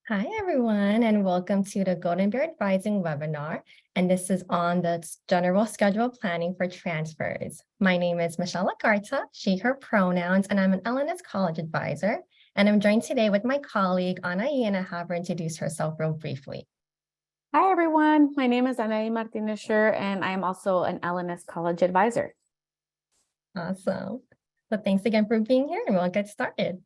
Hi, everyone, and welcome to the Golden Bear Advising webinar. And this is on the general schedule planning for transfers. My name is Michelle Lagarta, she, her pronouns, and I'm an L&S College Advisor. And I'm joined today with my colleague, Anaí, and I have her introduce herself real briefly. Hi, everyone. My name is Anaí Martinez-Schur, and I am also an L&S College Advisor. Awesome. So thanks again for being here, and we'll get started.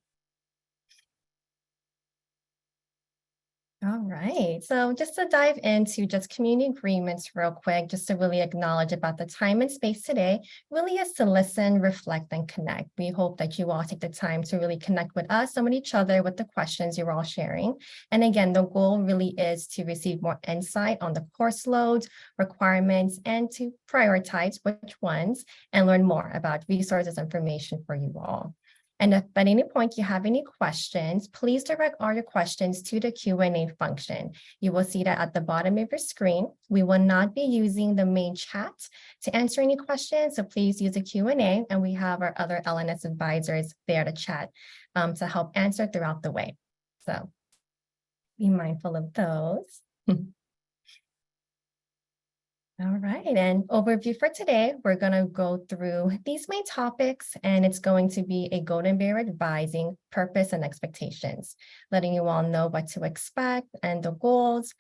All right, so just to dive into just community agreements real quick, just to really acknowledge about the time and space today, really is to listen, reflect, and connect. We hope that you all take the time to really connect with us and with each other with the questions you're all sharing. And again, the goal really is to receive more insight on the course loads, requirements, and to prioritize which ones and learn more about resources, information for you all. And if at any point you have any questions, please direct all your questions to the Q&A function. You will see that at the bottom of your screen. We will not be using the main chat to answer any questions, so please use the Q&A, and we have our other L&S advisors there to chat to help answer throughout the way. So be mindful of those. All right, and overview for today, we're going to go through these main topics, and it's going to be a Golden Bear Advising purpose and expectations, letting you all know what to expect and the goals.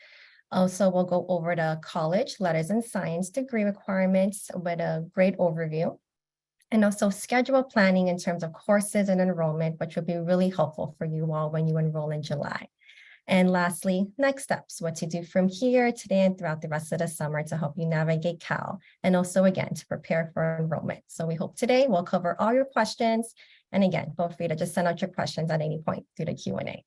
Also, we'll go over the college letters and science degree requirements with a great overview, and also schedule planning in terms of courses and enrollment, which will be really helpful for you all when you enroll in July. And lastly, next steps, what to do from here today and throughout the rest of the summer to help you navigate Cal, and also again, to prepare for enrollment. So we hope today we'll cover all your questions. And again, feel free to just send out your questions at any point through the Q&A.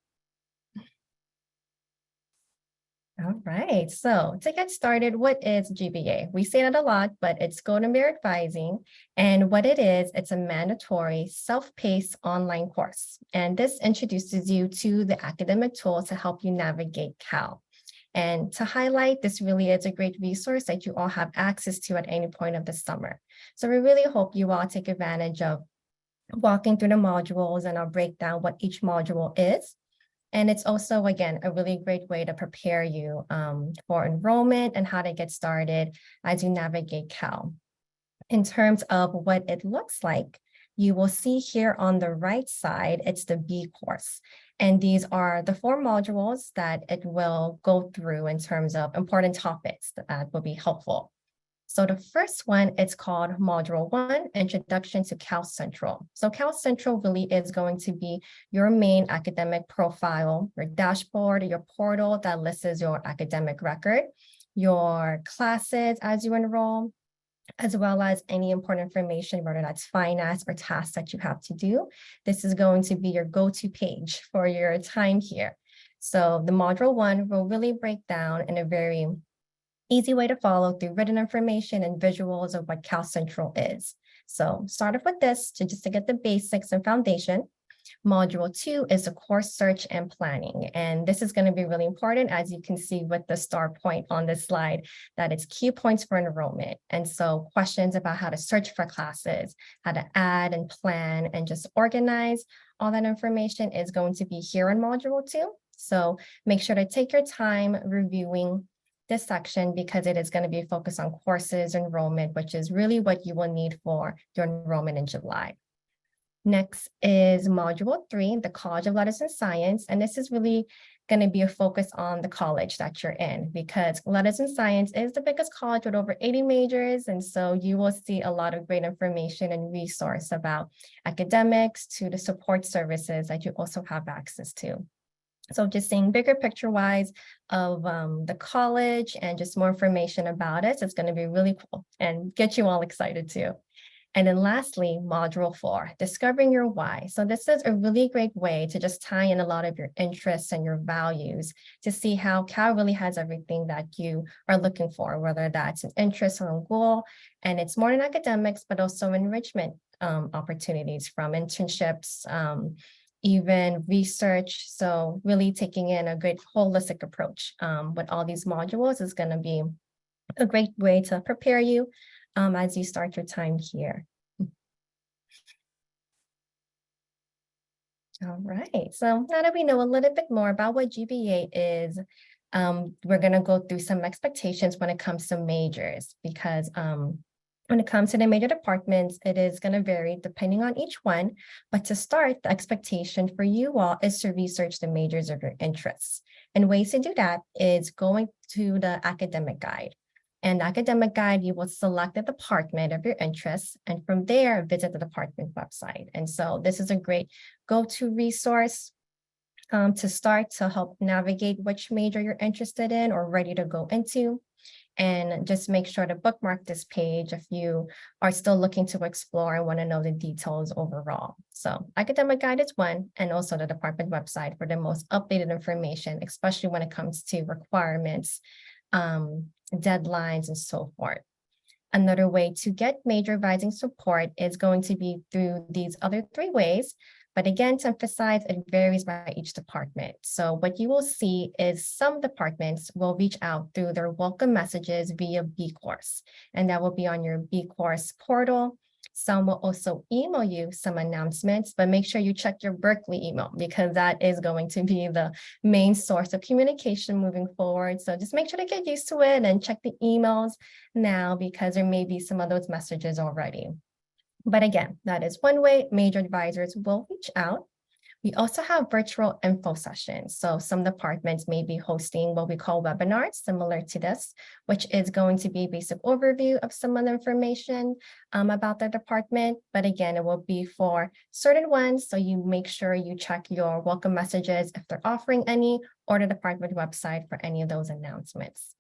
All right, so to get started, what is GBA? We say that a lot, but it's Golden Bear Advising. And what it is, it's a mandatory self-paced online course. And this introduces you to the academic tools to help you navigate Cal. And to highlight, this really is a great resource that you all have access to at any point of the summer. So we really hope you all take advantage of walking through the modules, and I'll break down what each module is. And it's also, again, a really great way to prepare you for enrollment and how to get started as you navigate Cal. In terms of what it looks like, you will see here on the right side, it's the B course. And these are the 4 modules that it will go through in terms of important topics that will be helpful. So the first one, it's called Module 1, Introduction to CalCentral. So CalCentral really is going to be your main academic profile, your dashboard, your portal that lists your academic record, your classes as you enroll, as well as any important information, whether that's finance or tasks that you have to do. This is going to be your go-to page for your time here. So the Module 1 will really break down in a very easy way to follow through written information and visuals of what CalCentral is. So start off with this to get the basics and foundation. Module 2 is the course search and planning. And this is going to be really important, as you can see with the star point on this slide, that it's key points for enrollment. And so questions about how to search for classes, how to add and plan and just organize, all that information is going to be here in Module 2. So make sure to take your time reviewing this section, because it is going to be focused on courses enrollment, which is really what you will need for your enrollment in July. Next is Module 3, the College of Letters and Science. And this is really going to be a focus on the college that you're in, because Letters and Science is the biggest college with over 80 majors. And so you will see a lot of great information and resource about academics to the support services that you also have access to. So just seeing bigger picture wise of the college and just more information about it, it's going to be really cool and get you all excited too. And then lastly, Module 4, Discovering Your Why. So this is a really great way to just tie in a lot of your interests and your values to see how Cal really has everything that you are looking for, whether that's an interest or a goal. And it's more than academics, but also enrichment opportunities from internships, even research. So really taking in a great holistic approach with all these modules is going to be a great way to prepare you as you start your time here. All right. So now that we know a little bit more about what GBA is, we're going to go through some expectations when it comes to majors, because when it comes to the major departments, it is going to vary depending on each one. But to start, the expectation for you all is to research the majors of your interests. And ways to do that is going to the academic guide. And the academic guide, you will select the department of your interests, and from there, visit the department website. And so this is a great go-to resource to start to help navigate which major you're interested in or ready to go into. And just make sure to bookmark this page if you are still looking to explore and want to know the details overall. So academic guide is one, and also the department website for the most updated information, especially when it comes to requirements, deadlines, and so forth. Another way to get major advising support is going to be through these other three ways. But again, to emphasize, it varies by each department. So what you will see is some departments will reach out through their welcome messages via B course, and that will be on your B course portal. Some will also email you some announcements, but make sure you check your Berkeley email, because that is going to be the main source of communication moving forward. So just make sure to get used to it and check the emails now, because there may be some of those messages already. But again, that is one way major advisors will reach out. We also have virtual info sessions. So some departments may be hosting what we call webinars similar to this, which is going to be a basic overview of some of the information about their department. But again, it will be for certain ones. So you make sure you check your welcome messages if they're offering any, or the department website for any of those announcements.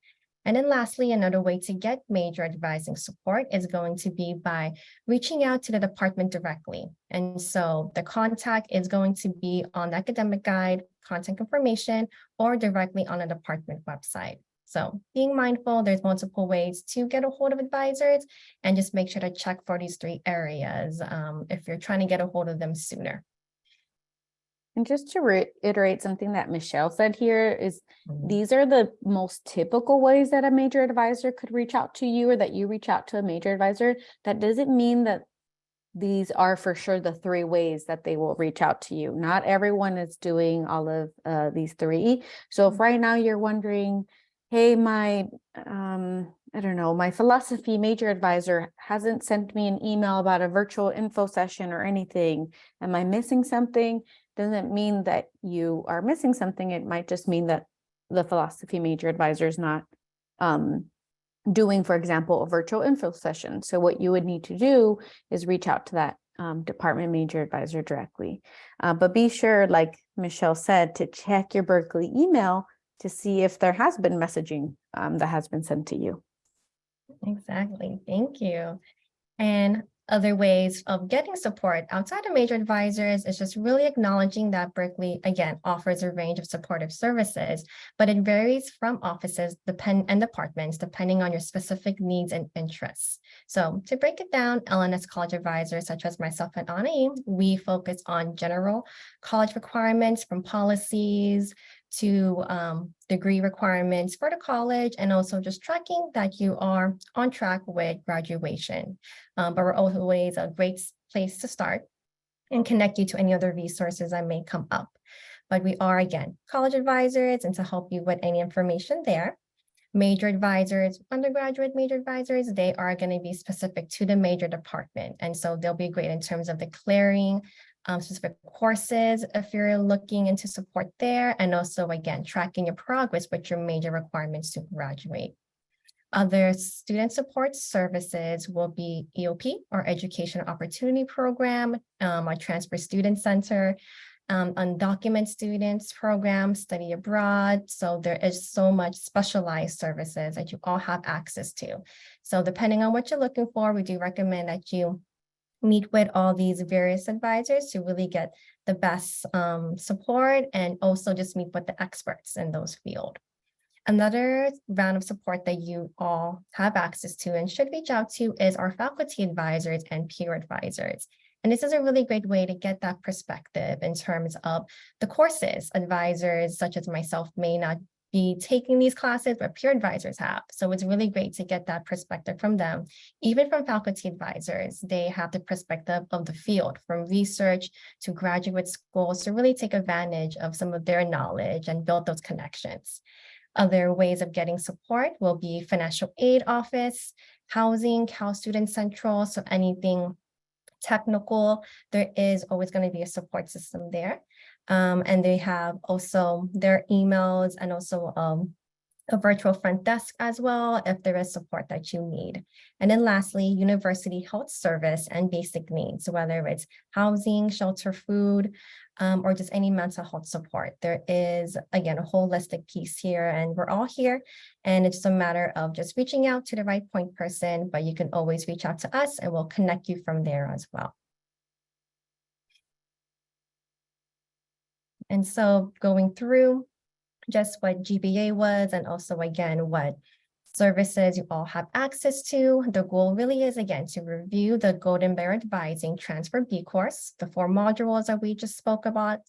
And then lastly, another way to get major advising support is going to be by reaching out to the department directly. And so the contact is going to be on the academic guide, contact information, or directly on the department website. So being mindful, there's multiple ways to get a hold of advisors, and just make sure to check for these three areas if you're trying to get a hold of them sooner. And just to reiterate something that Michelle said here is these are the most typical ways that a major advisor could reach out to you, or that you reach out to a major advisor. That doesn't mean that these are for sure the three ways that they will reach out to you. Not everyone is doing all of these three. So if right now you're wondering, hey, my I don't know, my philosophy major advisor hasn't sent me an email about a virtual info session or anything, am I missing something? Doesn't mean that you are missing something. It might just mean that the philosophy major advisor is not doing, for example, a virtual info session. So what you would need to do is reach out to that department major advisor directly. But be sure, like Michelle said, to check your Berkeley email to see if there has been messaging that has been sent to you. Exactly. Thank you. And other ways of getting support outside of major advisors is just really acknowledging that Berkeley, again, offers a range of supportive services, but it varies from offices and departments depending on your specific needs and interests. So to break it down, L&S College Advisors, such as myself and Anai, we focus on general college requirements, from policies to degree requirements for the college, and also just tracking that you are on track with graduation. But we're always a great place to start and connect you to any other resources that may come up. But we are, again, college advisors, and to help you with any information there. Major advisors, undergraduate major advisors, they are going to be specific to the major department. And so they'll be great in terms of declaring specific courses if you're looking into support there, and also, again, tracking your progress with your major requirements to graduate. Other student support services will be EOP, or Education Opportunity Program, our Transfer Student Center, undocumented students program, study abroad. So there is so much specialized services that you all have access to. So depending on what you're looking for, we do recommend that you meet with all these various advisors to really get the best support, and also just meet with the experts in those fields. Another round of support that you all have access to and should reach out to is our faculty advisors and peer advisors. And this is a really great way to get that perspective in terms of the courses advisors such as myself may not be taking these classes, but peer advisors have. So it's really great to get that perspective from them. Even from faculty advisors, they have the perspective of the field, from research to graduate schools, to really take advantage of some of their knowledge and build those connections. Other ways of getting support will be financial aid office, housing, CalCentral, so anything technical, there is always going to be a support system there. And they have also their emails and also a virtual front desk as well, if there is support that you need. And then lastly, university health service and basic needs, whether it's housing, shelter, food, or just any mental health support. There is, again, a holistic piece here, and we're all here. And it's just a matter of just reaching out to the right point person, but you can always reach out to us and we'll connect you from there as well. And so going through just what GBA was, and also, again, what services you all have access to. The goal really is, again, to review the Golden Bear Advising Transfer B course, the 4 modules that we just spoke about.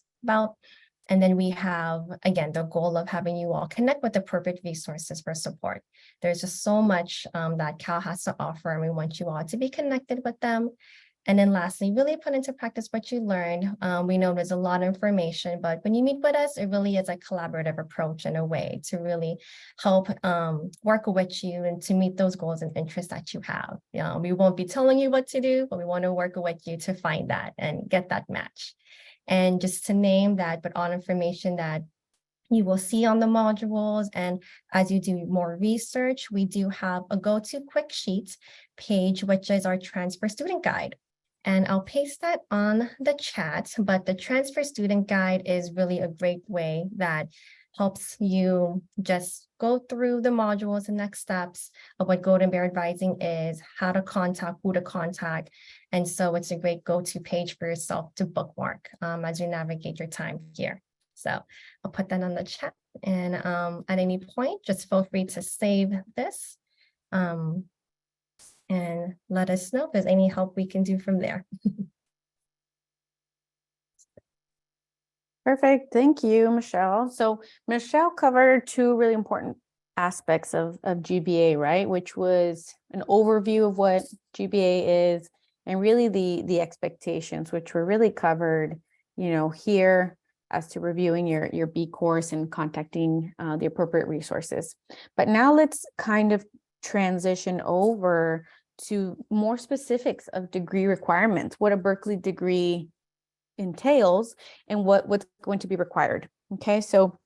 And then we have, again, the goal of having you all connect with appropriate resources for support. There's just so much that Cal has to offer, and we want you all to be connected with them. And then lastly, really put into practice what you learned. We know there's a lot of information, but when you meet with us, it really is a collaborative approach in a way to really help work with you and to meet those goals and interests that you have. We won't be telling you what to do, but we want to work with you to find that and get that match. And just to name that, but all information that you will see on the modules, and as you do more research, we do have a go-to quick sheet page, which is our transfer student guide. And I'll paste that on the chat, but the transfer student guide is really a great way that helps you just go through the modules and next steps of what Golden Bear Advising is, how to contact, who to contact. And so it's a great go-to page for yourself to bookmark as you navigate your time here. So I'll put that on the chat, and at any point, just feel free to save this. And let us know if there's any help we can do from there. Perfect. Thank you, Michelle. So Michelle covered 2 really important aspects of GBA, right? Which was an overview of what GBA is, and really the expectations, which were really covered, here as to reviewing your B course and contacting the appropriate resources. But now let's kind of transition over to more specifics of degree requirements, what a Berkeley degree entails and what's going to be required. Okay, so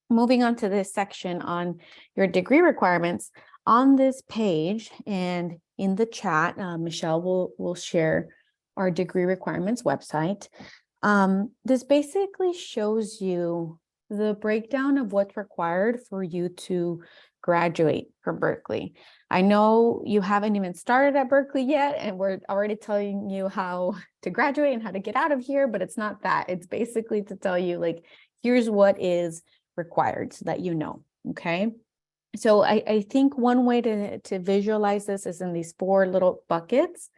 moving on to this section on your degree requirements, on this page and in the chat, Michelle will share our degree requirements website. This basically shows you the breakdown of what's required for you to graduate from Berkeley. I know you haven't even started at Berkeley yet, and we're already telling you how to graduate and how to get out of here, but it's not that. It's basically to tell you, like, here's what is required so that you know, okay? So I think one way to visualize this is in these 4 little buckets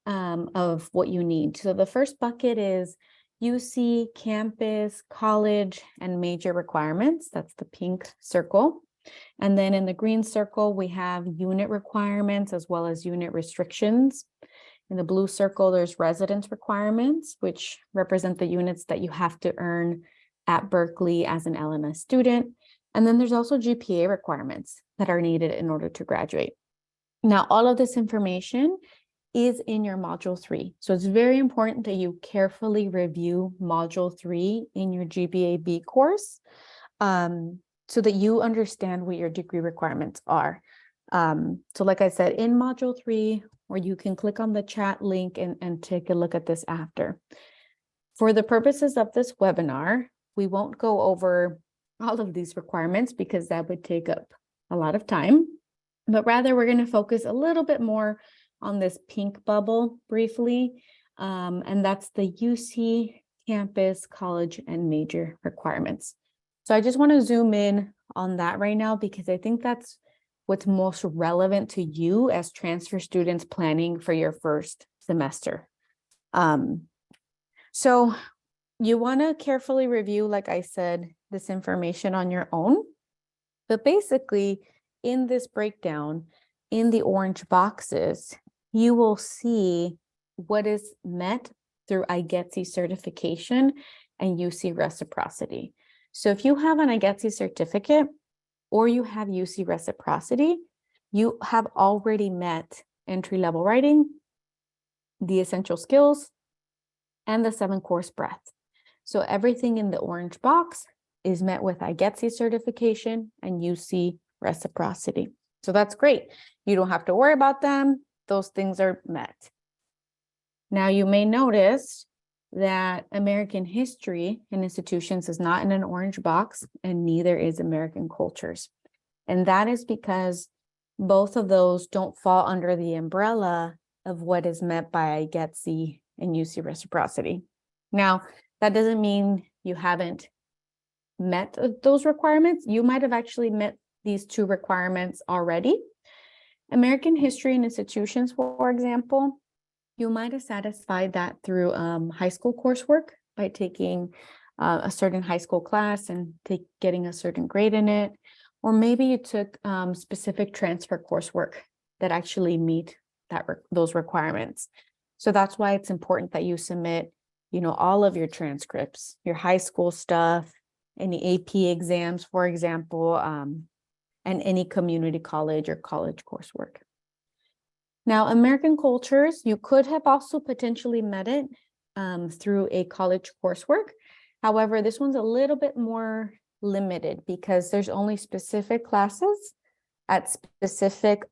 of what you need. So the first bucket is UC, campus, college, and major requirements. That's the pink circle. And then in the green circle, we have unit requirements as well as unit restrictions. In the blue circle, there's residence requirements, which represent the units that you have to earn at Berkeley as an L&S student. And then there's also GPA requirements that are needed in order to graduate. Now, all of this information is in your module 3. So it's very important that you carefully review module 3 in your GBA B course, so that you understand what your degree requirements are. So like I said, in module 3, or you can click on the chat link and take a look at this after. For the purposes of this webinar, we won't go over all of these requirements because that would take up a lot of time, but rather we're going to focus a little bit more on this pink bubble briefly, and that's the UC campus, college, and major requirements. So I just want to zoom in on that right now because I think that's what's most relevant to you as transfer students planning for your first semester. So you want to carefully review, like I said, this information on your own. But basically, in this breakdown, in the orange boxes, you will see what is met through IGETC certification and UC Reciprocity. So if you have an IGETC certificate or you have UC Reciprocity, you have already met entry-level writing, the essential skills, and the 7-course breadth. So everything in the orange box is met with IGETC certification and UC Reciprocity. So that's great. You don't have to worry about them. Those things are met. Now you may notice that American history and institutions is not in an orange box, and neither is American cultures. And that is because both of those don't fall under the umbrella of what is met by IGETC and UC Reciprocity. Now, that doesn't mean you haven't met those requirements. You might have actually met these two requirements already. American history and institutions, for example, you might have satisfied that through high school coursework by taking a certain high school class and getting a certain grade in it. Or maybe you took specific transfer coursework that actually meet those requirements. So that's why it's important that you submit, all of your transcripts, your high school stuff, any AP exams, for example, and any community college or college coursework. Now, American cultures, you could have also potentially met it through a college coursework. However, this one's a little bit more limited because there's only specific classes at specific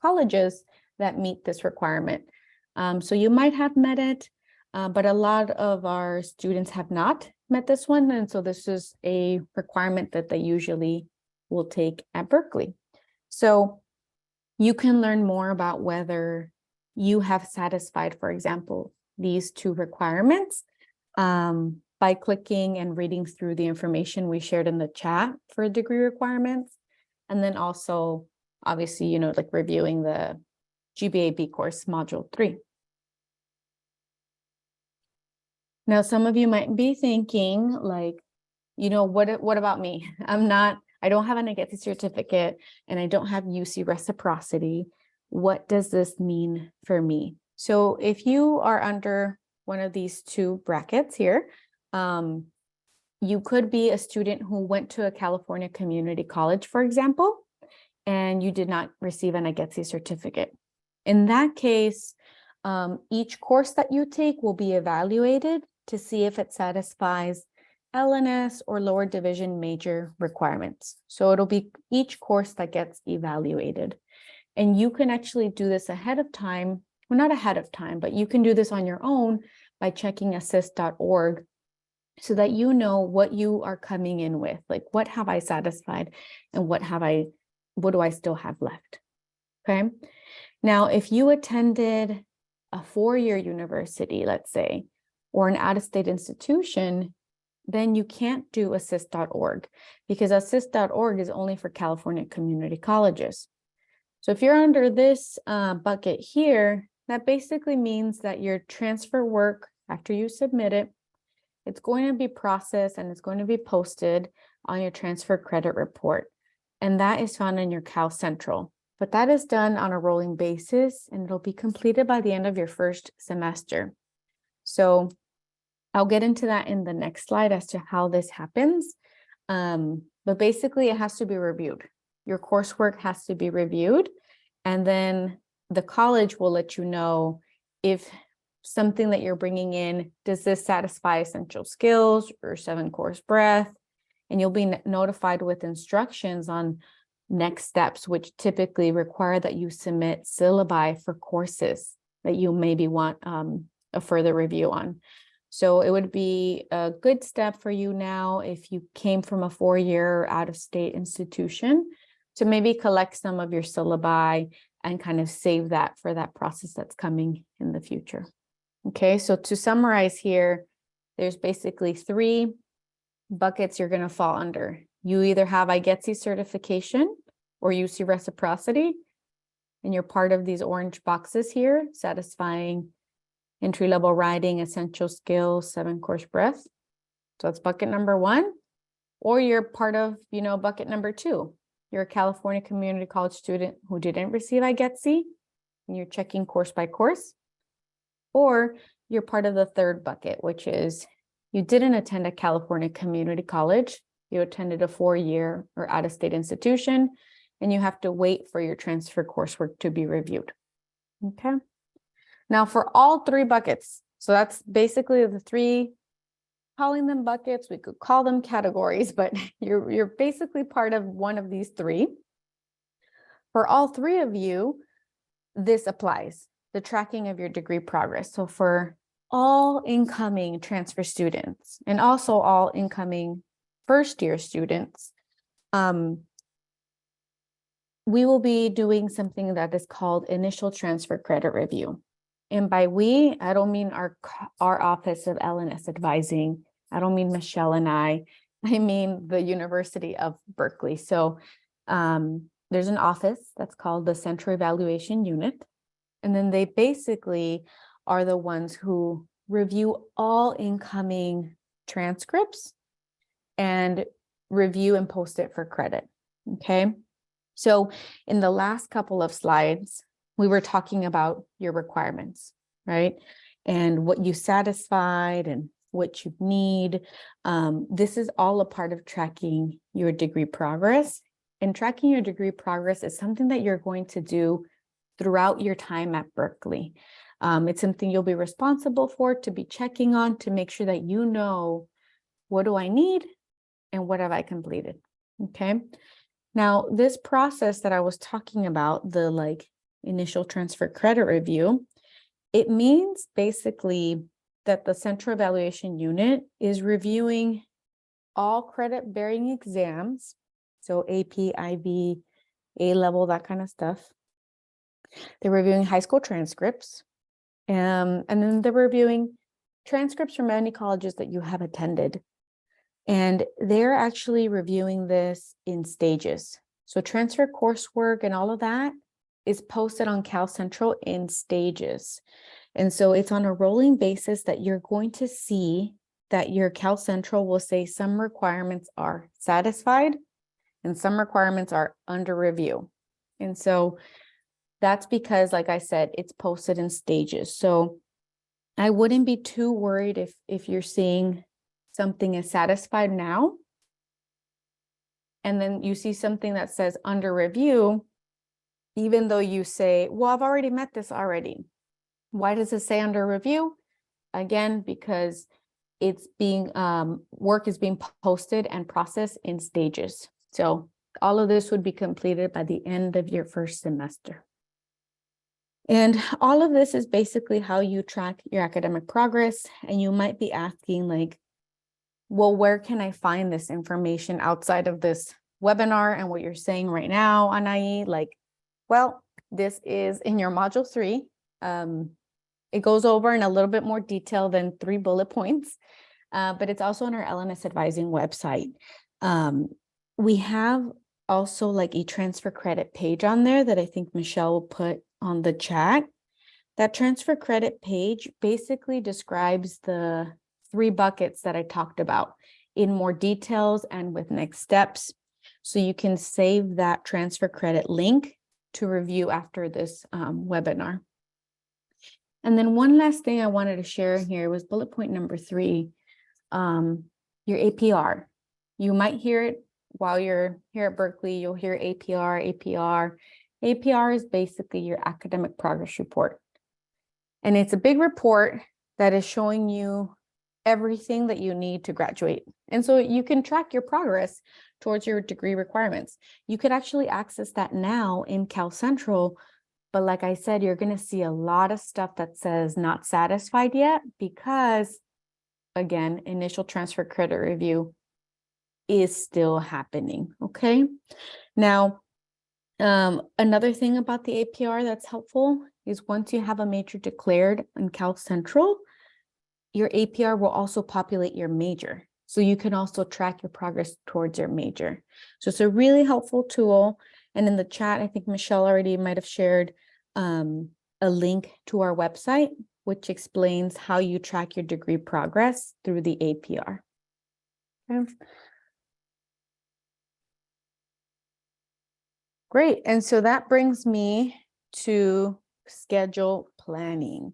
colleges that meet this requirement. So you might have met it, but a lot of our students have not met this one. And so this is a requirement that they usually will take at Berkeley. So you can learn more about whether you have satisfied, for example, these two requirements by clicking and reading through the information we shared in the chat for degree requirements. And then also, obviously, like reviewing the GBA B course module 3. Now, some of you might be thinking like, what about me? I don't have an IGETC certificate and I don't have UC Reciprocity. What does this mean for me? So if you are under one of these two brackets here, you could be a student who went to a California community college, for example, and you did not receive an IGETC certificate. In that case, each course that you take will be evaluated to see if it satisfies L&S or lower division major requirements. So it'll be each course that gets evaluated. And you can actually do this ahead of time. Well, not ahead of time, but you can do this on your own by checking assist.org so that you know what you are coming in with, like what have I satisfied and what do I still have left? Okay. Now, if you attended a 4-year university, let's say, or an out-of-state institution, then you can't do assist.org because assist.org is only for California community colleges. So if you're under this bucket here, that basically means that your transfer work, after you submit it, it's going to be processed and it's going to be posted on your transfer credit report. And that is found in your CalCentral. But that is done on a rolling basis and it'll be completed by the end of your first semester. So I'll get into that in the next slide as to how this happens. But basically it has to be reviewed. Your coursework has to be reviewed. And then the college will let you know if something that you're bringing in, does this satisfy essential skills or 7-course breadth? And you'll be notified with instructions on next steps, which typically require that you submit syllabi for courses that you maybe want a further review on. So it would be a good step for you now if you came from a 4-year out-of-state institution to maybe collect some of your syllabi and kind of save that for that process that's coming in the future. Okay, so to summarize here, there's basically 3 buckets you're going to fall under. You either have IGETC certification or UC Reciprocity, and you're part of these orange boxes here, satisfying entry-level writing, essential skills, 7-course breadth. So that's bucket number 1. Or you're part of, bucket number 2. You're a California community college student who didn't receive IGETC, and you're checking course by course. Or you're part of the 3rd bucket, which is you didn't attend a California community college. You attended a 4-year or out-of-state institution, and you have to wait for your transfer coursework to be reviewed. Okay. Now for all 3 buckets, so that's basically the 3, calling them buckets, we could call them categories, but you're basically part of one of these 3. For all 3 of you, this applies, the tracking of your degree progress. So for all incoming transfer students and also all incoming first-year students, we will be doing something that is called initial transfer credit review. And by we, I don't mean our Office of L&S Advising. I don't mean Michelle and I mean the University of Berkeley. So there's an office that's called the Central Evaluation Unit. And then they basically are the ones who review all incoming transcripts and review and post it for credit. Okay. So in the last couple of slides, we were talking about your requirements, right? And what you satisfied and what you need. This is all a part of tracking your degree progress. And tracking your degree progress is something that you're going to do throughout your time at Berkeley. It's something you'll be responsible for, to be checking on, to make sure that you know, what do I need and what have I completed? Okay. Now, this process that I was talking about, the initial transfer credit review, it means basically that the Central Evaluation Unit is reviewing all credit-bearing exams, so AP, IB, A-level, that kind of stuff. They're reviewing high school transcripts, and then they're reviewing transcripts from any colleges that you have attended. And they're actually reviewing this in stages. So transfer coursework and all of that is posted on CalCentral in stages. And so it's on a rolling basis that you're going to see that your CalCentral will say some requirements are satisfied and some requirements are under review. And so that's because, like I said, it's posted in stages. So I wouldn't be too worried if you're seeing something is satisfied now, and then you see something that says under review, even though you say, well, I've already met this already. Why does it say under review? Again, because it's being, work is being posted and processed in stages. So all of this would be completed by the end of your first semester. And all of this is basically how you track your academic progress. And you might be asking, well, where can I find this information outside of this webinar and what you're saying right now, Anai? Well, this is in your module 3. It goes over in a little bit more detail than 3 bullet points, but it's also on our L&S Advising website. We have also a transfer credit page on there that I think Michelle will put on the chat. That transfer credit page basically describes the 3 buckets that I talked about in more details and with next steps. So you can save that transfer credit link to review after this webinar. And then one last thing I wanted to share here was bullet point number 3, your APR. You might hear it while you're here at Berkeley. You'll hear APR. APR is basically your academic progress report. And it's a big report that is showing you everything that you need to graduate. And so you can track your progress towards your degree requirements. You could actually access that now in CalCentral, but like I said, you're going to see a lot of stuff that says not satisfied yet because, again, initial transfer credit review is still happening, okay? Now, another thing about the APR that's helpful is once you have a major declared in CalCentral, your APR will also populate your major. So you can also track your progress towards your major. So it's a really helpful tool. And in the chat, I think Michelle already might have shared a link to our website, which explains how you track your degree progress through the APR. Okay. Great. And so that brings me to schedule planning.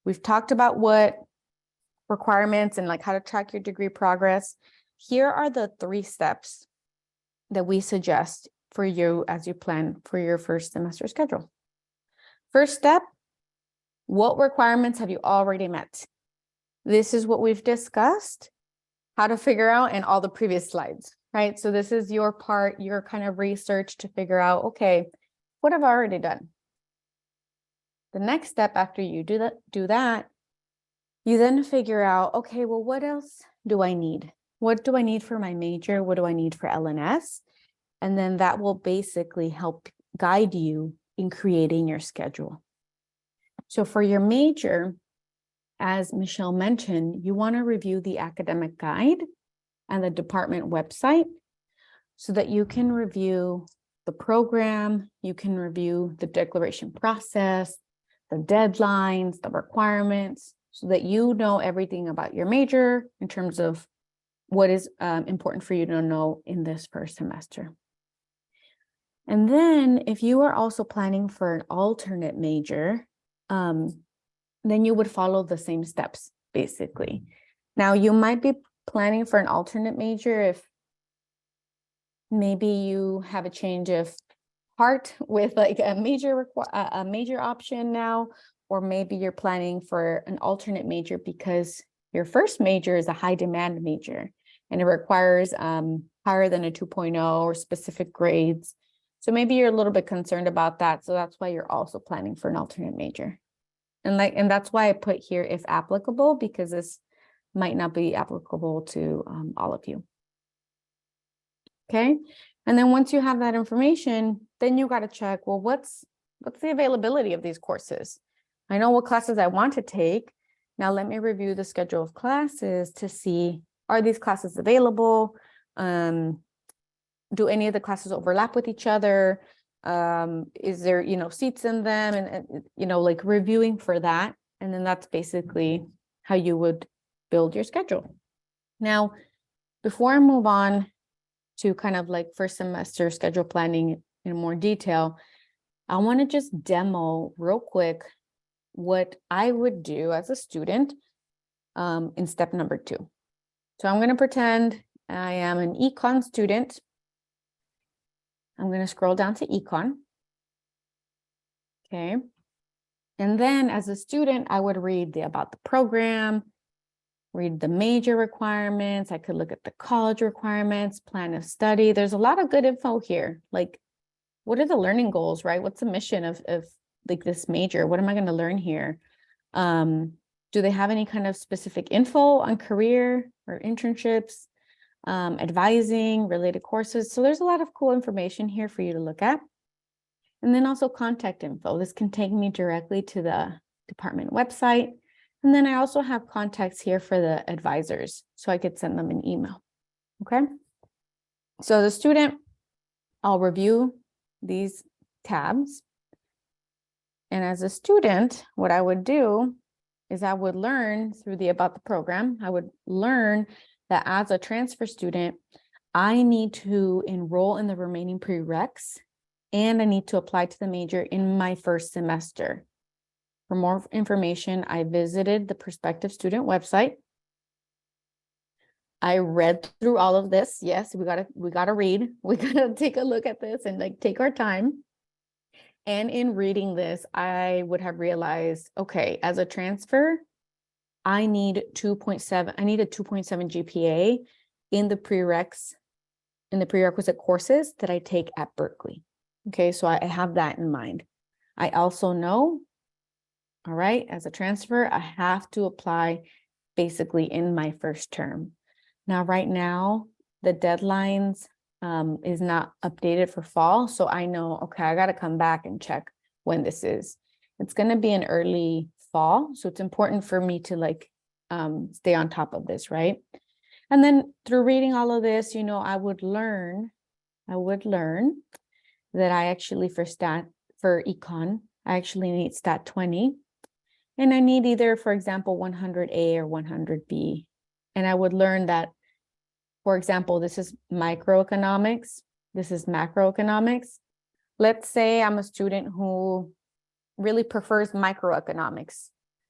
We've talked about what requirements and like how to track your degree progress. Here are the 3 steps that we suggest for you as you plan for your first semester schedule. First step, what requirements have you already met? This is what we've discussed, how to figure out in all the previous slides, right? So this is your part, your kind of research to figure out, okay, what have I already done? The next step after you do that, you then figure out, okay, well, what else do I need? What do I need for my major? What do I need for L&S? And then that will basically help guide you in creating your schedule. So for your major, as Michelle mentioned, you want to review the academic guide and the department website so that you can review the program, you can review the declaration process, the deadlines, the requirements, so that you know everything about your major in terms of what is important for you to know in this first semester. And then if you are also planning for an alternate major, then you would follow the same steps, basically. Now, you might be planning for an alternate major if maybe you have a change of heart with like a major option now, or maybe you're planning for an alternate major because your first major is a high demand major and it requires higher than a 2.0 or specific grades. So maybe you're a little bit concerned about that. So that's why you're also planning for an alternate major. And that's why I put here if applicable, because this might not be applicable to all of you. Okay. And then once you have that information, then you got to check, well, what's the availability of these courses? I know what classes I want to take. Now let me review the schedule of classes to see, are these classes available? Do any of the classes overlap with each other? Is there, seats in them and like reviewing for that. And then that's basically how you would build your schedule. Now, before I move on to kind of like first semester schedule planning in more detail, I want to just demo real quick what I would do as a student in step number 2. So I'm going to pretend I am an econ student. I'm going to scroll down to econ. Okay. And then as a student, I would read about the program, read the major requirements. I could look at the college requirements, plan of study. There's a lot of good info here. Like, what are the learning goals, right? What's the mission of like this major? What am I going to learn here? Do they have any kind of specific info on career or internships, advising, related courses? So there's a lot of cool information here for you to look at. And then also contact info. This can take me directly to the department website. And then I also have contacts here for the advisors, so I could send them an email. Okay. So as a student, I'll review these tabs. And as a student, what I would do is I would learn through about the program. I would learn that as a transfer student, I need to enroll in the remaining prereqs and I need to apply to the major in my first semester. For more information, I visited the prospective student website. I read through all of this. Yes, we gotta read. We gotta take a look at this and like take our time. And in reading this, I would have realized, okay, as a transfer, I need 2.7. I need a 2.7 GPA in the prerequisite courses that I take at Berkeley. Okay, so I have that in mind. I also know, all right, as a transfer, I have to apply basically in my first term. Now, right now, the deadlines is not updated for fall. So I know, okay, I got to come back and check when this is. It's going to be in early fall. So it's important for me to like stay on top of this, right? And then through reading all of this, I would learn that I actually for econ, I actually need stat 20. And I need either, for example, 100A or 100B. And I would learn that, for example, this is microeconomics. This is macroeconomics. Let's say I'm a student who really prefers microeconomics.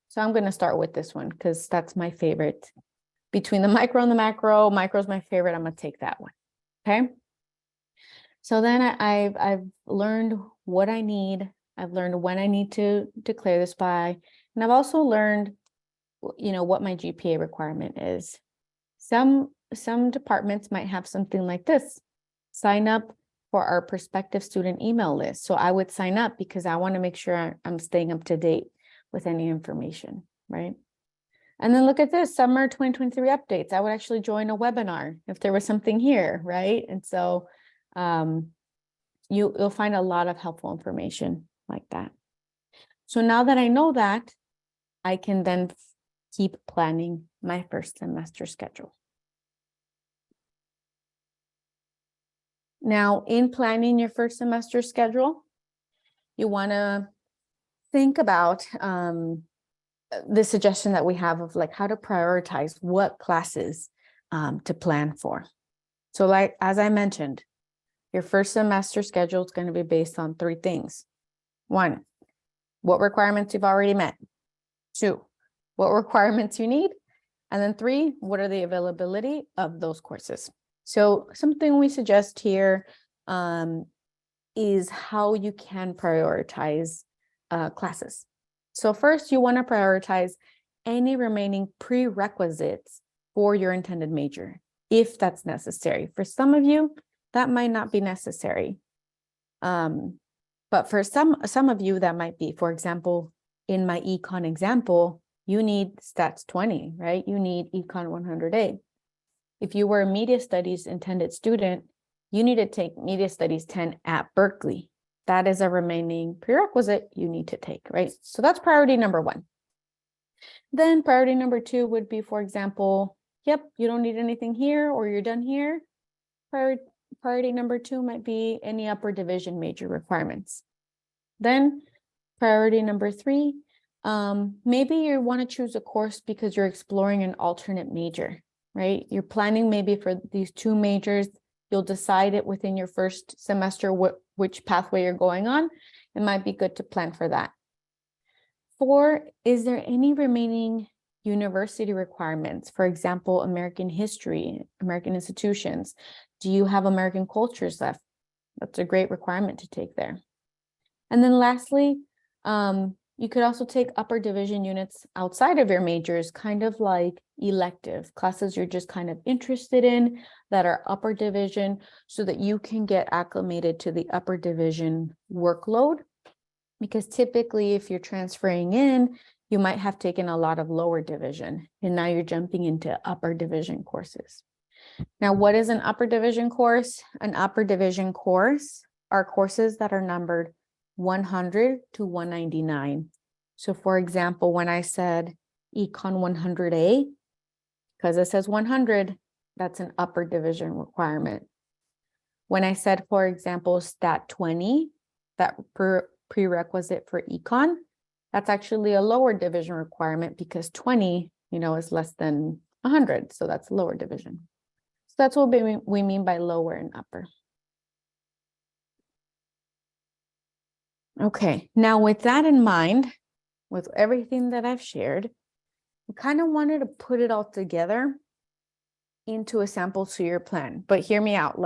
So I'm going to start with this one because that's my favorite. Between the micro and the macro is my favorite. I'm going to take that one. Okay. So then I've learned what I need. I've learned when I need to declare this by, and I've also learned, what my GPA requirement is. Some departments might have something like this: sign up for our prospective student email list. So I would sign up because I want to make sure I'm staying up to date with any information, right? And then look at this, summer 2023 updates. I would actually join a webinar if there was something here, right? And so you'll find a lot of helpful information like that. So now that I know that, I can then keep planning my first semester schedule. Now, in planning your first semester schedule, you want to think about the suggestion that we have of like how to prioritize what classes to plan for. So like, as I mentioned, your first semester schedule is going to be based on 3 things. 1, what requirements you've already met. 2, what requirements you need. And then 3, what are the availability of those courses? So something we suggest here is how you can prioritize classes. So first, you want to prioritize any remaining prerequisites for your intended major, if that's necessary. For some of you, that might not be necessary. But for some of you, that might be. For example, in my econ example, you need stats 20, right? You need econ 100A. If you were a media studies intended student, you need to take media studies 10 at Berkeley. That is a remaining prerequisite you need to take, right? So that's priority number 1. Then priority number 2 would be, for example, yep, you don't need anything here or you're done here. Priority number 2 might be any upper division major requirements. Then priority number 3, maybe you want to choose a course because you're exploring an alternate major, right? You're planning maybe for these 2 majors. You'll decide it within your first semester which pathway you're going on. It might be good to plan for that. 4, is there any remaining university requirements? For example, American history, American institutions. Do you have American cultures left? That's a great requirement to take there. And then lastly, you could also take upper division units outside of your majors, kind of like elective classes you're just kind of interested in that are upper division, so that you can get acclimated to the upper division workload. Because typically, if you're transferring in, you might have taken a lot of lower division, and now you're jumping into upper division courses. Now, what is an upper division course? An upper division course are courses that are numbered 100 to 199. So for example, when I said Econ 100A, because it says 100, that's an upper division requirement. When I said, for example, Stat 20, that prerequisite for Econ, that's actually a lower division requirement because 20, is less than 100. So that's lower division. So that's what we mean by lower and upper. Okay, now with that in mind, with everything that I've shared, I kind of wanted to put it all together into a sample 2-year plan. But hear me out,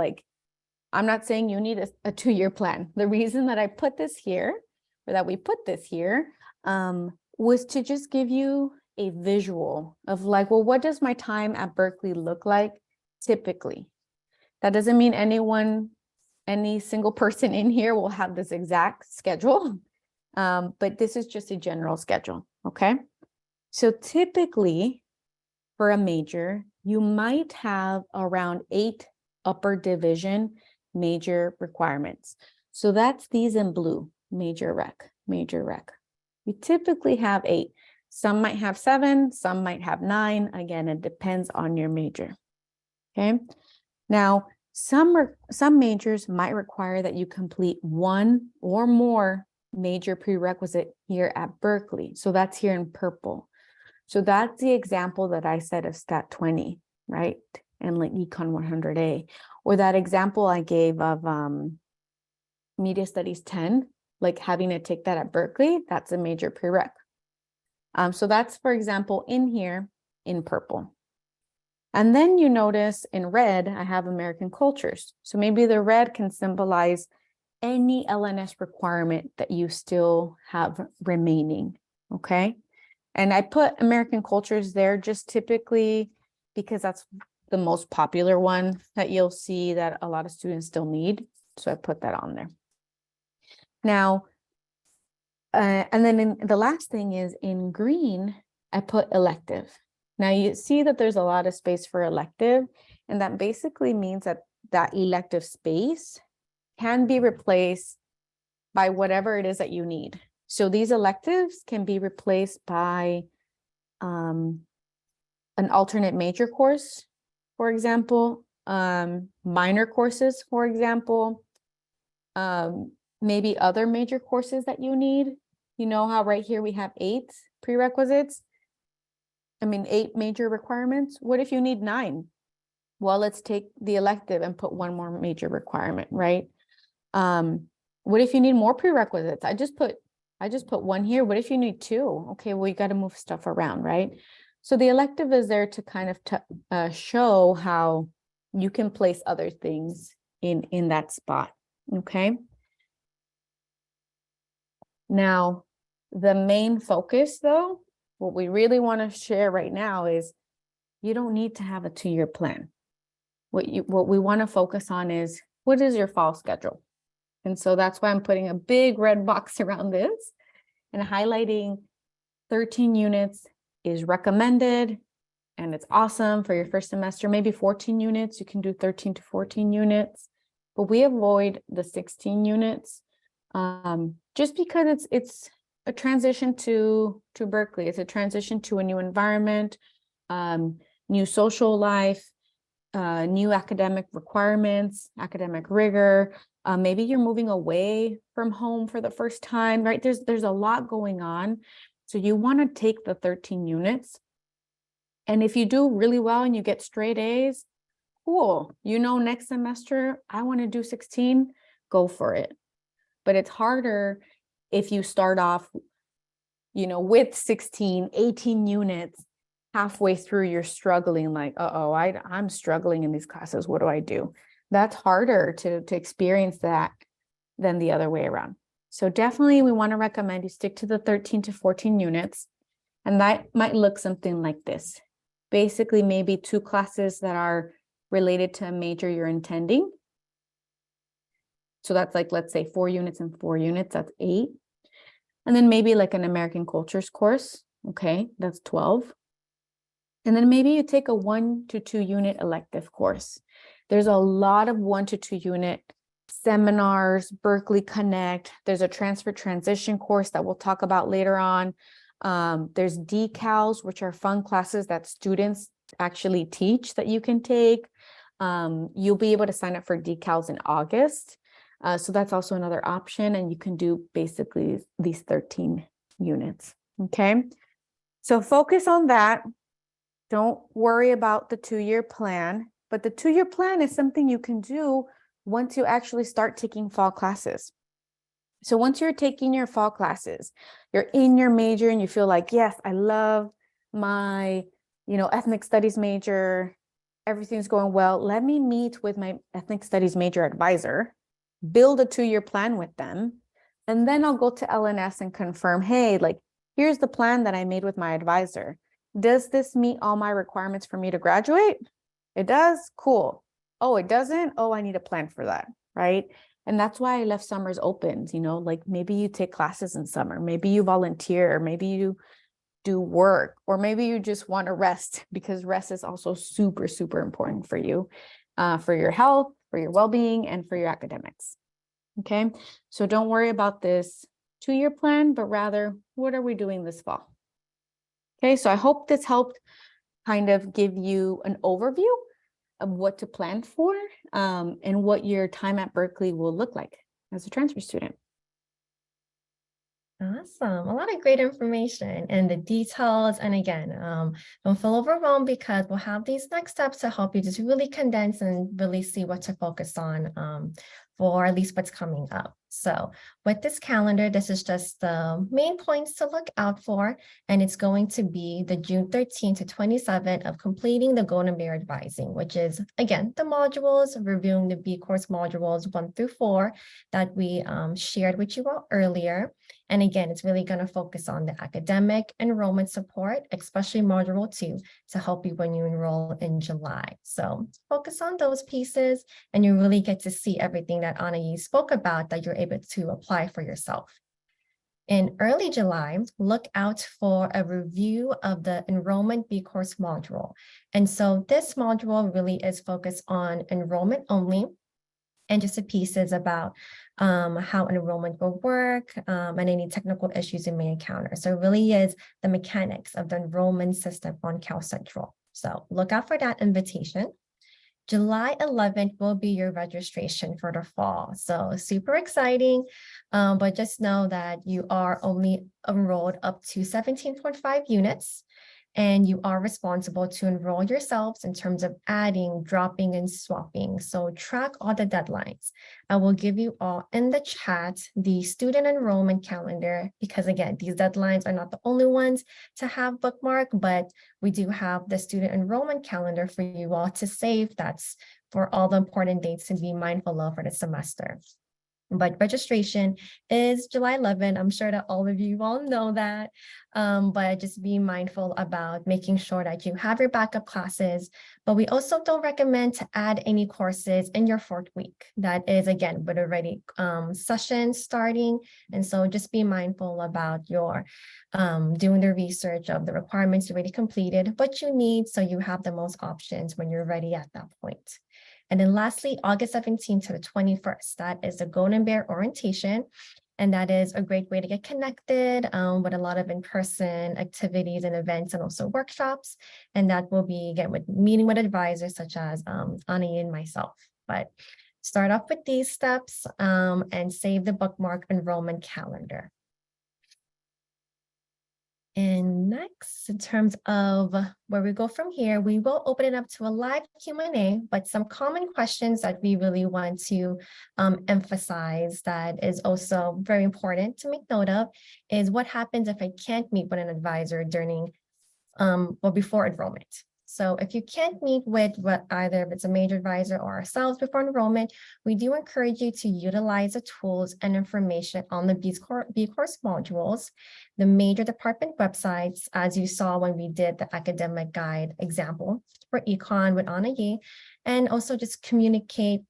I'm not saying you need a 2-year plan. The reason that I put this here, or that we put this here, was to just give you a visual of what does my time at Berkeley look like typically? That doesn't mean any single person in here will have this exact schedule, but this is just a general schedule, okay? So typically, for a major, you might have around 8 upper division major requirements. So that's these in blue, major rec. You typically have 8. Some might have 7, some might have 9. Again, it depends on your major, okay? Now, some majors might require that you complete 1 or more major prerequisite here at Berkeley. So that's here in purple. So that's the example that I said of Stat 20, right? and like Econ 100A, or that example I gave of Media Studies 10, like having to take that at Berkeley, that's a major prereq. So that's, for example, in here in purple. And then you notice in red, I have American cultures. So maybe the red can symbolize any L&S requirement that you still have remaining, okay? And I put American cultures there just typically because that's the most popular one that you'll see that a lot of students still need. So I put that on there. Now, and then the last thing is in green, I put elective. Now you see that there's a lot of space for elective, and that basically means that that elective space can be replaced by whatever it is that you need. So these electives can be replaced by an alternate major course, for example, minor courses, for example, maybe other major courses that you need. You know how right here we have 8 prerequisites? 8 major requirements. What if you need 9? Well, let's take the elective and put one more major requirement, right? What if you need more prerequisites? I just put one here. What if you need 2? Okay, well, you got to move stuff around, right? So the elective is there to kind of show how you can place other things in that spot, okay? Now, the main focus, though, what we really want to share right now is you don't need to have a 2-year plan. What we want to focus on is, what is your fall schedule? And so that's why I'm putting a big red box around this and highlighting 13 units is recommended, and it's awesome for your first semester. Maybe 14 units, you can do 13 to 14 units, but we avoid the 16 units just because it's a transition to Berkeley. It's a transition to a new environment, new social life, new academic requirements, academic rigor. Maybe you're moving away from home for the first time, right? There's a lot going on. So you want to take the 13 units. And if you do really well and you get straight A's, cool. Next semester, I want to do 16, go for it. But it's harder if you start off, with 16, 18 units, halfway through, you're struggling like, I'm struggling in these classes. What do I do? That's harder to experience that than the other way around. So definitely we want to recommend you stick to the 13 to 14 units. And that might look something like this. Basically, maybe 2 classes that are related to a major you're intending. So that's like, let's say 4 units and 4 units, that's 8. And then maybe like an American cultures course. Okay, that's 12. And then maybe you take a 1 to 2 unit elective course. There's a lot of 1 to 2 unit seminars, Berkeley Connect. There's a transfer transition course that we'll talk about later on. There's decals, which are fun classes that students actually teach that you can take. You'll be able to sign up for decals in August. So that's also another option. And you can do basically these 13 units. Okay. So focus on that. Don't worry about the 2-year plan, but the 2-year plan is something you can do once you actually start taking fall classes. So once you're taking your fall classes, you're in your major and you feel like, yes, I love my, ethnic studies major. Everything's going well. Let me meet with my ethnic studies major advisor, build a 2-year plan with them. And then I'll go to L&S and confirm, hey, here's the plan that I made with my advisor. Does this meet all my requirements for me to graduate? It does? Cool. Oh, it doesn't? Oh, I need a plan for that, right? And that's why I left summers open, maybe you take classes in summer, maybe you volunteer, maybe you do work, or maybe you just want to rest, because rest is also super, super important for you, for your health, for your well-being, and for your academics. Okay, so don't worry about this 2-year plan, but rather, what are we doing this fall? Okay, so I hope this helped kind of give you an overview of what to plan for, and what your time at Berkeley will look like as a transfer student. Awesome. A lot of great information and the details. And again, don't feel overwhelmed because we'll have these next steps to help you just really condense and really see what to focus on for at least what's coming up. So with this calendar, this is just the main points to look out for. And it's going to be the June 13th to 27th of completing the Golden Bear advising, which is, again, the modules, reviewing the B course modules 1 through 4 that we shared with you all earlier. And again, it's really going to focus on the academic enrollment support, especially module 2, to help you when you enroll in July. So focus on those pieces, and you really get to see everything that Anayi spoke about that you're able to apply for yourself. In early July, look out for a review of the enrollment B course module. And so this module really is focused on enrollment only, and just the pieces about how enrollment will work and any technical issues you may encounter. So it really is the mechanics of the enrollment system on CalCentral. So look out for that invitation. July 11th will be your registration for the fall. So super exciting, but just know that you are only enrolled up to 17.5 units. And you are responsible to enroll yourselves in terms of adding, dropping, and swapping. So track all the deadlines. I will give you all in the chat the student enrollment calendar, because again, these deadlines are not the only ones to have bookmarked, but we do have the student enrollment calendar for you all to save. That's for all the important dates to be mindful of for the semester. But registration is July 11th. I'm sure that all of you all know that, but just be mindful about making sure that you have your backup classes. But we also don't recommend to add any courses in your 4th week. That is, again, with already sessions starting. And so just be mindful about your doing the research of the requirements you already completed, what you need, so you have the most options when you're ready at that point. And then lastly, August 17th to the 21st, that is the Golden Bear orientation. And that is a great way to get connected with a lot of in-person activities and events and also workshops. And that will be, again, with meeting with advisors such as Ani and myself. But start off with these steps and save the bookmark enrollment calendar. And next, in terms of where we go from here, we will open it up to a live Q&A, but some common questions that we really want to emphasize that is also very important to make note of is what happens if I can't meet with an advisor during or before enrollment. So if you can't meet with either if it's a major advisor or ourselves before enrollment, we do encourage you to utilize the tools and information on the B course modules, the major department websites, as you saw when we did the academic guide example for econ with Anna Ye, and also just communicate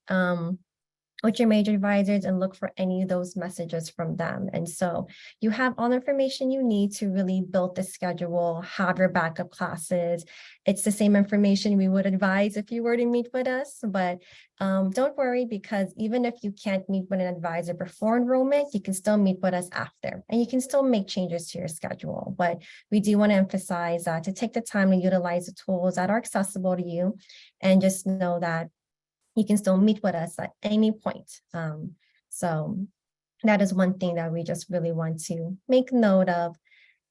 with your major advisors and look for any of those messages from them. And so you have all the information you need to really build the schedule, have your backup classes. It's the same information we would advise if you were to meet with us, but don't worry, because even if you can't meet with an advisor before enrollment, you can still meet with us after, and you can still make changes to your schedule. But we do want to emphasize to take the time to utilize the tools that are accessible to you, and just know that you can still meet with us at any point. So that is one thing that we just really want to make note of.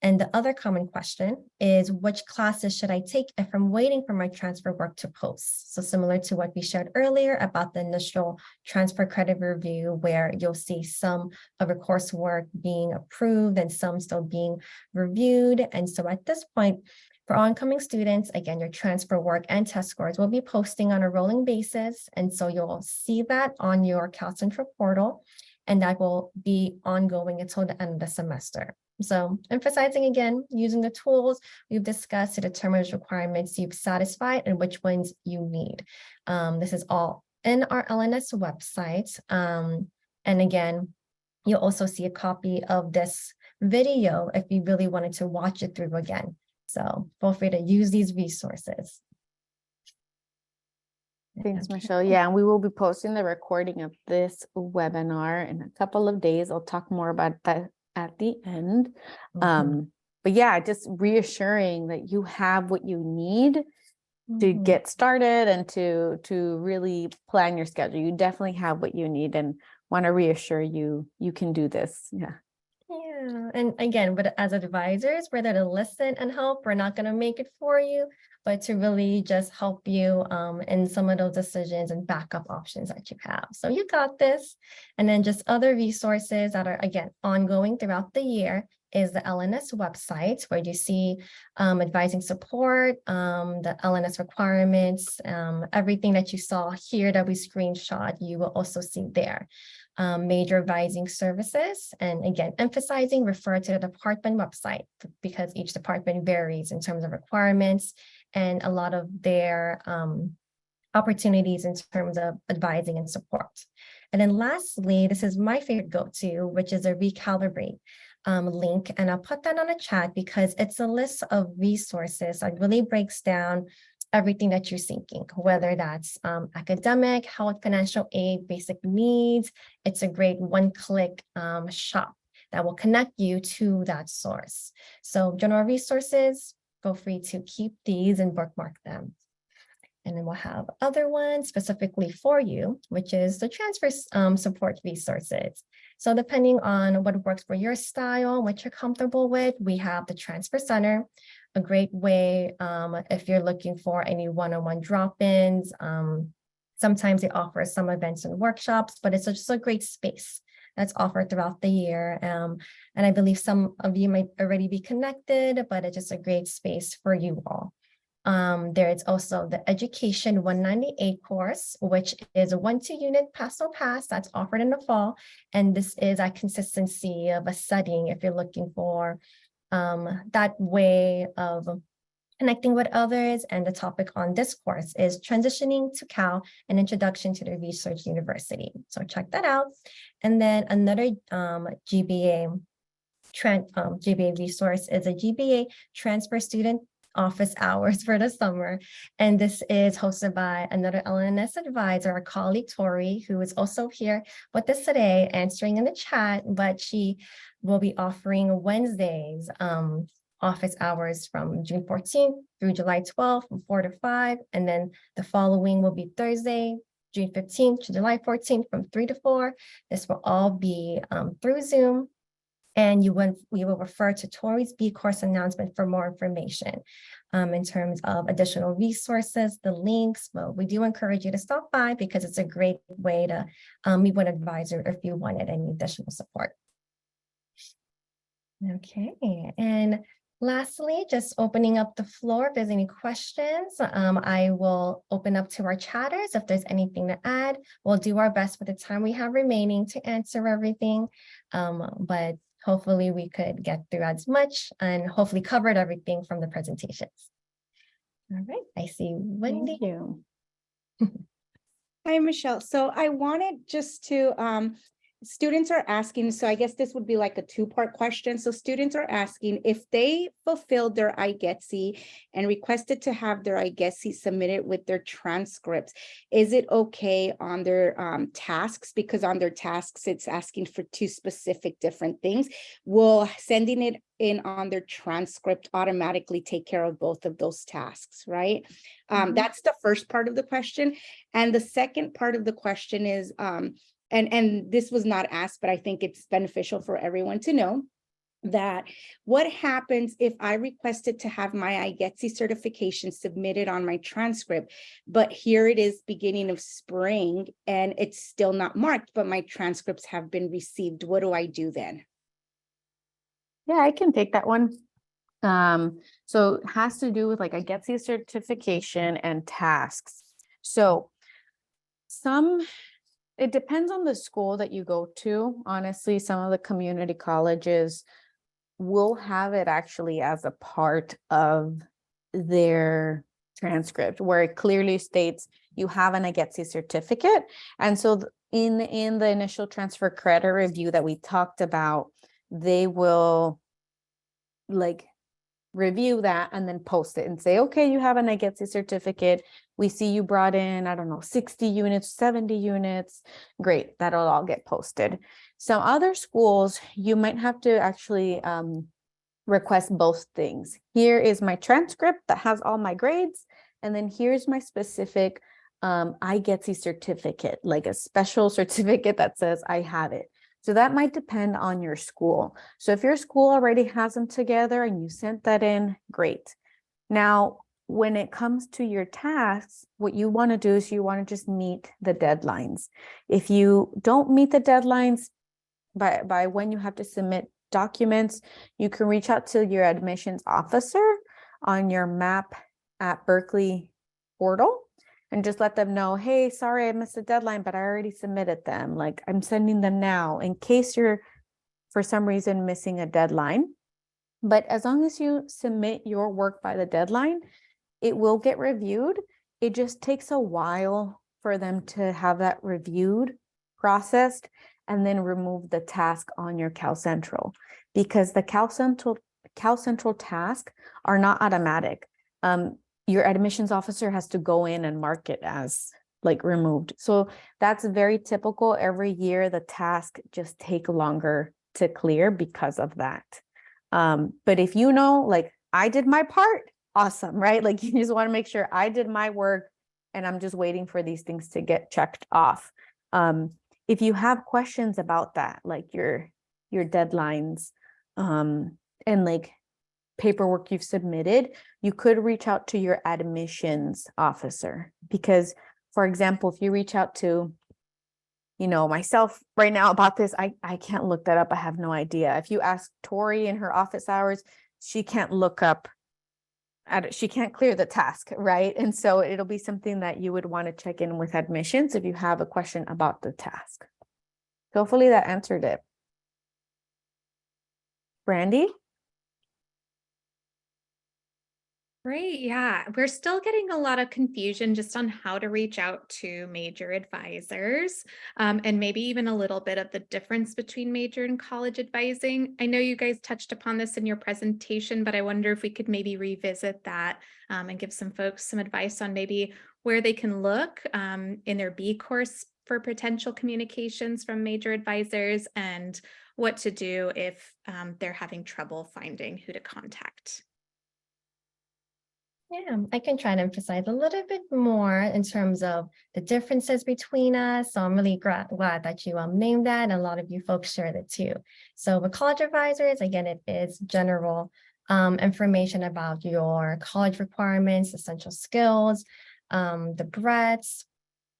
And the other common question is, which classes should I take if I'm waiting for my transfer work to post? So similar to what we shared earlier about the initial transfer credit review, where you'll see some of your coursework being approved and some still being reviewed. And so at this point, for oncoming students, again, your transfer work and test scores will be posting on a rolling basis. And so you'll see that on your CalCentral portal, and that will be ongoing until the end of the semester. So emphasizing again, using the tools we've discussed to determine which requirements you've satisfied and which ones you need. This is all in our L&S website. And again, you'll also see a copy of this video if you really wanted to watch it through again. So feel free to use these resources. Thanks, Michelle. Yeah, and we will be posting the recording of this webinar in a couple of days. I'll talk more about that at the end. But yeah, just reassuring that you have what you need to get started and to really plan your schedule. You definitely have what you need, and want to reassure you, you can do this. Yeah. Yeah, Yeah, and again, but as advisors, we're there to listen and help. We're not going to make it for you, but to really just help you in some of those decisions and backup options that you have. So you got this. And then just other resources that are, again, ongoing throughout the year is the L&S website, where you see advising support, the L&S requirements, everything that you saw here that we screenshot, you will also see there. Major advising services, and again, emphasizing, refer to the department website because each department varies in terms of requirements and a lot of their opportunities in terms of advising and support. And then lastly, this is my favorite go-to, which is a recalibrate link. And I'll put that on the chat because it's a list of resources that really breaks down everything that you're seeking, whether that's academic, health, financial aid, basic needs. It's a great one-click shop that will connect you to that source. So general resources, feel free to keep these and bookmark them. And then we'll have other ones specifically for you, which is the transfer support resources. So depending on what works for your style, what you're comfortable with, we have the Transfer Center, a great way if you're looking for any one-on-one drop-ins. Sometimes they offer some events and workshops, but it's just a great space that's offered throughout the year. And I believe some of you might already be connected, but it's just a great space for you all. There is also the Education 198 course, which is a 1-2 unit pass that's offered in the fall. And this is a consistency of a setting if you're looking for that way of connecting with others. And the topic on this course is Transitioning to Cal, an Introduction to the Research University. So check that out. And then another GBA resource is a GBA Transfer Student Office Hours for the summer. And this is hosted by another L&S advisor, our colleague Tori, who is also here with us today answering in the chat, but she will be offering Wednesdays office hours from June 14th through July 12th from 4 to 5. And then the following will be Thursday, June 15th to July 14th from 3 to 4. This will all be through Zoom. And we will refer to Tori's B course announcement for more information in terms of additional resources, the links. Well, we do encourage you to stop by because it's a great way to meet with an advisor if you wanted any additional support. Okay, and lastly, just opening up the floor. If there's any questions, I will open up to our chatters. If there's anything to add, we'll do our best with the time we have remaining to answer everything. But hopefully we could get through as much and hopefully covered everything from the presentations. All right, I see Wendy. Thank you. Hi, Michelle. So I wanted just to, students are asking, so I guess this would be like a two-part question. So students are asking if they fulfilled their IGETC and requested to have their IGETC submitted with their transcripts, is it okay on their tasks? Because on their tasks, it's asking for two specific different things. Will sending it in on their transcript automatically take care of both of those tasks, right? That's the first part of the question. And the second part of the question is, and this was not asked, but I think it's beneficial for everyone to know that what happens if I requested to have my IGETC certification submitted on my transcript, but here it is beginning of spring and it's still not marked, but my transcripts have been received. What do I do then? Yeah, I can take that one. So it has to do with like IGETC certification and tasks. So it depends on the school that you go to. Honestly, some of the community colleges will have it actually as a part of their transcript where it clearly states you have an IGETC certificate. And so in the initial transfer credit review that we talked about, they will like review that and then post it and say, okay, you have an IGETC certificate. We see you brought in, I don't know, 60 units, 70 units. Great, that'll all get posted. Some other schools, you might have to actually request both things. Here is my transcript that has all my grades. And then here's my specific IGETC certificate, like a special certificate that says I have it. So that might depend on your school. So if your school already has them together and you sent that in, great. Now, when it comes to your tasks, what you want to do is you want to just meet the deadlines. If you don't meet the deadlines by when you have to submit documents, you can reach out to your admissions officer on your Map at Berkeley portal and just let them know, hey, sorry, I missed the deadline, but I already submitted them. Like, I'm sending them now in case you're for some reason missing a deadline. But as long as you submit your work by the deadline, it will get reviewed. It just takes a while for them to have that reviewed, processed, and then remove the task on your CalCentral, because the CalCentral tasks are not automatic. Your admissions officer has to go in and mark it as like removed. So that's very typical. Every year, the task just take longer to clear because of that. But if you know, like, I did my part, awesome, right? Like, you just want to make sure I did my work and I'm just waiting for these things to get checked off. If you have questions about that, like your deadlines, and like paperwork you've submitted, you could reach out to your admissions officer. Because, for example, if you reach out to, you know, myself right now about this, I can't look that up. I have no idea. If you ask Tori in her office hours, she can't look up, she can't clear the task, right? And so it'll be something that you would want to check in with admissions if you have a question about the task. Hopefully that answered it. Brandy? Great. Yeah, we're still getting a lot of confusion just on how to reach out to major advisors, and maybe even a little bit of the difference between major and college advising. I know you guys touched upon this in your presentation, but I wonder if we could maybe revisit that and give some folks some advice on maybe where they can look in their B course for potential communications from major advisors and what to do if they're having trouble finding who to contact. Yeah, I can try to emphasize a little bit more in terms of the differences between us. So I'm really glad that you named that, and a lot of you folks shared it too. So with college advisors, again, it is general information about your college requirements, essential skills, the breadths.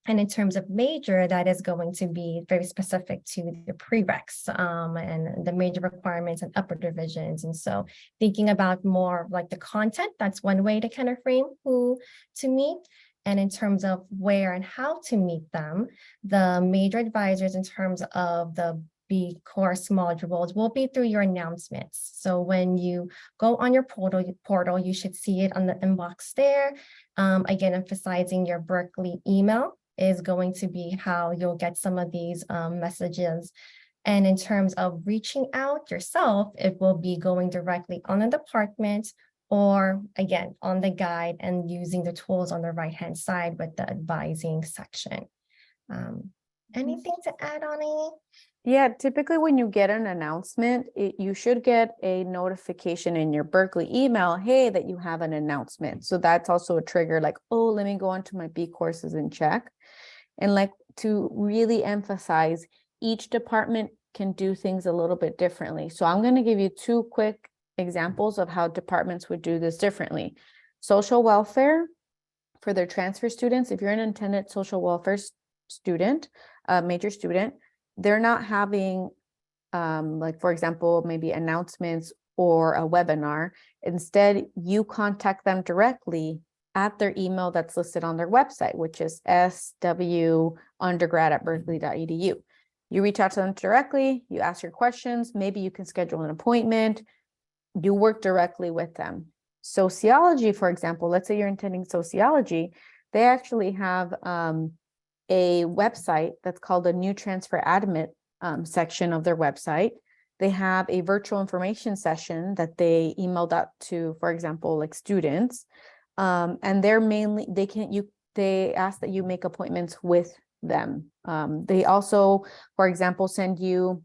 And in terms of major, that is going to be very specific to the prereqs and the major requirements and upper divisions. And so thinking about more like the content, that's one way to kind of frame who to meet. And in terms of where and how to meet them, the major advisors in terms of the B course modules will be through your announcements. So when you go on your portal, you should see it on the inbox there. Again, emphasizing your Berkeley email is going to be how you'll get some of these messages. And in terms of reaching out yourself, it will be going directly on the department or again, on the guide and using the tools on the right-hand side with the advising section. Anything to add on, Amy? Yeah, typically when you get an announcement, you should get a notification in your Berkeley email, hey, that you have an announcement. So that's also a trigger like, oh, let me go onto my B courses and check. And like to really emphasize, each department can do things a little bit differently. So I'm going to give you two quick examples of how departments would do this differently. Social welfare for their transfer students, if you're an intended social welfare student, major student, they're not having, like, for example, maybe announcements or a webinar. Instead, you contact them directly at their email that's listed on their website, which is swundergrad@berkeley.edu. You reach out to them directly, you ask your questions, maybe you can schedule an appointment, you work directly with them. Sociology, for example, let's say you're intending sociology, they actually have a website that's called a new transfer admit section of their website. They have a virtual information session that they emailed out to, for example, like students. And they're mainly, they ask that you make appointments with them. They also, for example, send you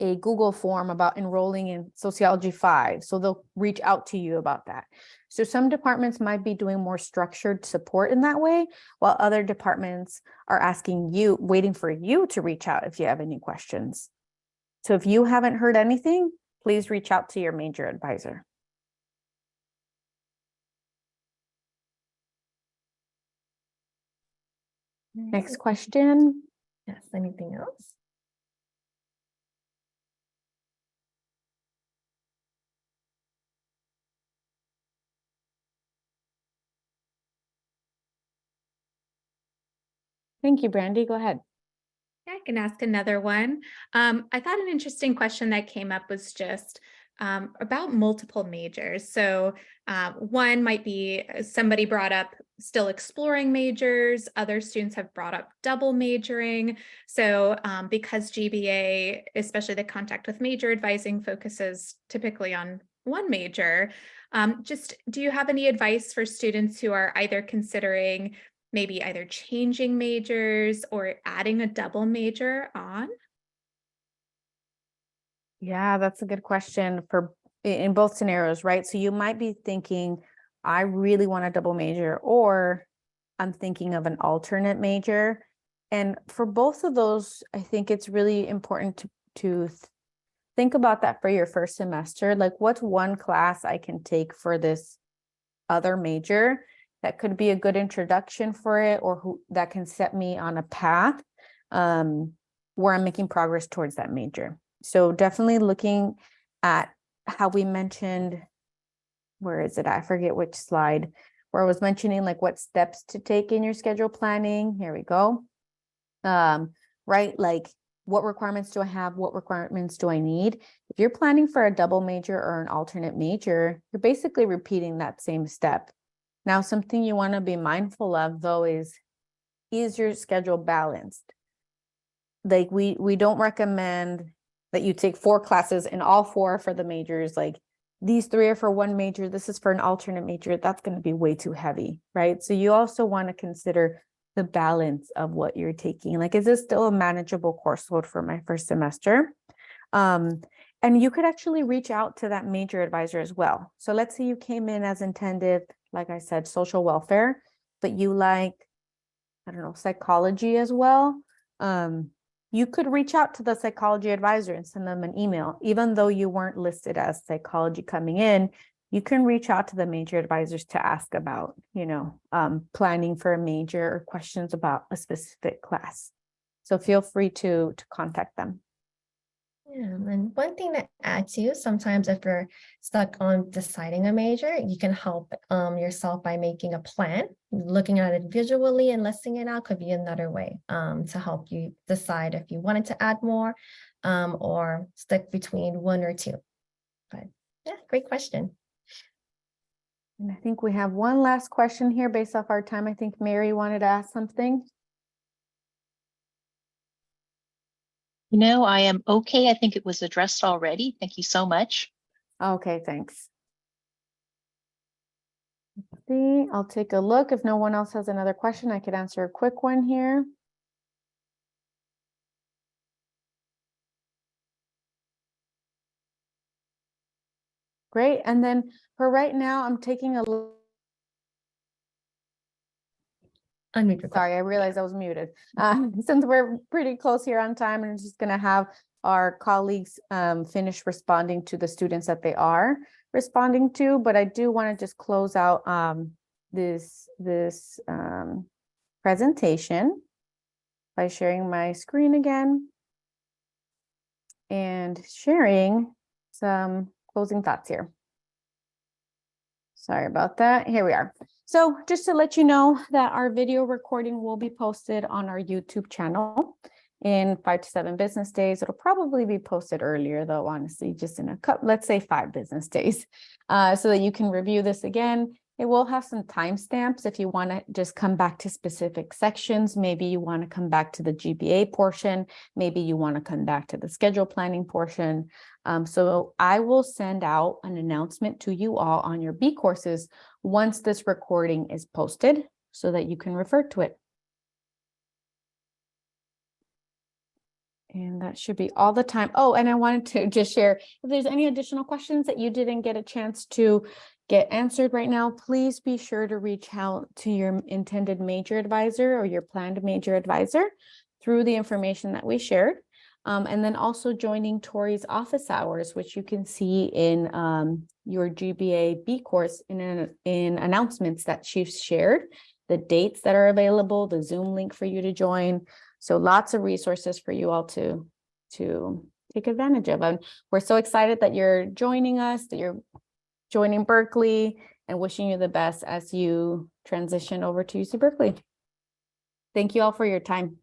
a Google form about enrolling in Sociology 5. So they'll reach out to you about that. So some departments might be doing more structured support in that way, while other departments are asking you, waiting for you to reach out if you have any questions. So if you haven't heard anything, please reach out to your major advisor. Next question. Yes, anything else? Thank you, Brandy. Go ahead. Yeah, I can ask another one. I thought an interesting question that came up was just about multiple majors. So one might be somebody brought up still exploring majors. Other students have brought up double majoring. So because GBA, especially the contact with major advising, focuses typically on one major, just do you have any advice for students who are either considering maybe either changing majors or adding a double major on? Yeah, that's a good question for in both scenarios, right? So you might be thinking, I really want a double major, or I'm thinking of an alternate major. And for both of those, I think it's really important to think about that for your first semester. Like, what's one class I can take for this other major that could be a good introduction for it, or that can set me on a path where I'm making progress towards that major. So definitely looking at how we mentioned, where is it? I forget which slide, where I was mentioning like what steps to take in your schedule planning. Here we go. Right, like what requirements do I have? What requirements do I need? If you're planning for a double major or an alternate major, you're basically repeating that same step. Now, something you want to be mindful of though is your schedule balanced? Like we don't recommend that you take 4 classes and all 4 for the majors. Like these 3 are for one major, this is for an alternate major. That's going to be way too heavy, right? So you also want to consider the balance of what you're taking. Like, is this still a manageable course load for my first semester? And you could actually reach out to that major advisor as well. So let's say you came in as intended, like I said, social welfare, but you like, I don't know, psychology as well. You could reach out to the psychology advisor and send them an email. Even though you weren't listed as psychology coming in, you can reach out to the major advisors to ask about, planning for a major or questions about a specific class. So feel free to contact them. Yeah, and one thing to add to, sometimes if you're stuck on deciding a major, you can help yourself by making a plan. Looking at it visually and listing it out could be another way to help you decide if you wanted to add more or stick between 1 or 2. But yeah, great question. And I think we have one last question here based off our time. I think Mary wanted to ask something. No, I am okay. I think it was addressed already. Thank you so much. Okay, thanks. Let's see, I'll take a look. If no one else has another question, I could answer a quick one here. Great. And then for right now, I'm taking a look. Unmute your Sorry, I realized I was muted. Since we're pretty close here on time, I'm just going to have our colleagues finish responding to the students that they are responding to. But I do want to just close out this presentation by sharing my screen again and sharing some closing thoughts here. Sorry about that. Here we are. So just to let you know that our video recording will be posted on our YouTube channel in 5 to 7 business days. It'll probably be posted earlier though, honestly, just in a couple, let's say 5 business days, so that you can review this again. It will have some timestamps if you want to just come back to specific sections. Maybe you want to come back to the GBA portion. Maybe you want to come back to the schedule planning portion. So I will send out an announcement to you all on your B courses once this recording is posted so that you can refer to it. And that should be all the time. Oh, and I wanted to just share, if there's any additional questions that you didn't get a chance to get answered right now, please be sure to reach out to your intended major advisor or your planned major advisor through the information that we shared. And then also joining Tori's office hours, which you can see in your GBA B course in announcements that she's shared, the dates that are available, the Zoom link for you to join. So lots of resources for you all to take advantage of. And we're so excited that you're joining us, that you're joining Berkeley, and wishing you the best as you transition over to UC Berkeley. Thank you all for your time.